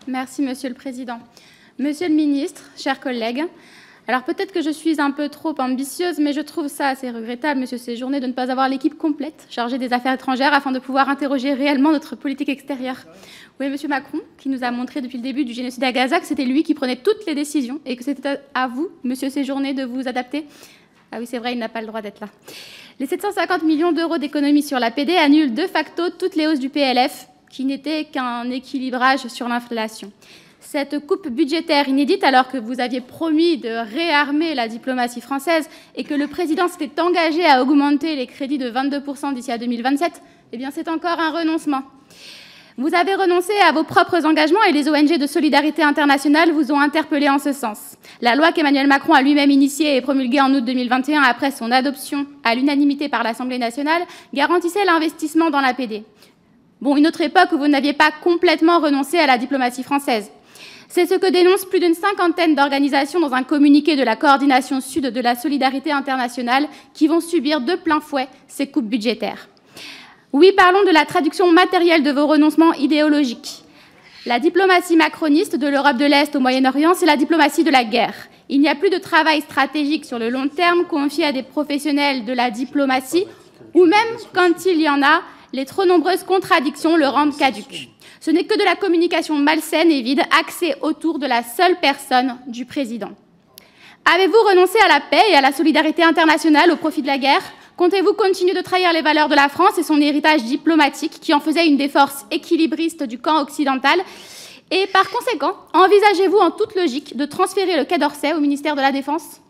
Merci, Monsieur le Président. Monsieur le Ministre, chers collègues, alors peut-être que je suis un peu trop ambitieuse, mais je trouve ça assez regrettable, Monsieur Séjourné, de ne pas avoir l'équipe complète chargée des affaires étrangères afin de pouvoir interroger réellement notre politique extérieure. Oui, Monsieur Macron, qui nous a montré depuis le début du génocide à Gaza que c'était lui qui prenait toutes les décisions et que c'était à vous, Monsieur Séjourné, de vous adapter. Ah oui, c'est vrai, il n'a pas le droit d'être là. Les 750 millions d'euros d'économies sur l'APD annulent de facto toutes les hausses du PLF, qui n'étaient qu'un équilibrage sur l'inflation. Cette coupe budgétaire inédite, alors que vous aviez promis de réarmer la diplomatie française et que le président s'était engagé à augmenter les crédits de 22% d'ici à 2027, eh bien c'est encore un renoncement. Vous avez renoncé à vos propres engagements et les ONG de solidarité internationale vous ont interpellé en ce sens. La loi qu'Emmanuel Macron a lui-même initiée et promulguée en août 2021 après son adoption à l'unanimité par l'Assemblée nationale garantissait l'investissement dans l'APD. Bon, une autre époque où vous n'aviez pas complètement renoncé à la diplomatie française. C'est ce que dénoncent plus d'une cinquantaine d'organisations dans un communiqué de la coordination sud de la solidarité internationale qui vont subir de plein fouet ces coupes budgétaires. Oui, parlons de la traduction matérielle de vos renoncements idéologiques. La diplomatie macroniste de l'Europe de l'Est au Moyen-Orient, c'est la diplomatie de la guerre. Il n'y a plus de travail stratégique sur le long terme confié à des professionnels de la diplomatie, ou même quand il y en a, les trop nombreuses contradictions le rendent caduc. Ce n'est que de la communication malsaine et vide, axée autour de la seule personne du président. Avez-vous renoncé à la paix et à la solidarité internationale au profit de la guerre? Comptez-vous continuer de trahir les valeurs de la France et son héritage diplomatique qui en faisait une des forces équilibristes du camp occidental? Et par conséquent, envisagez-vous en toute logique de transférer le Quai d'Orsay au ministère de la Défense?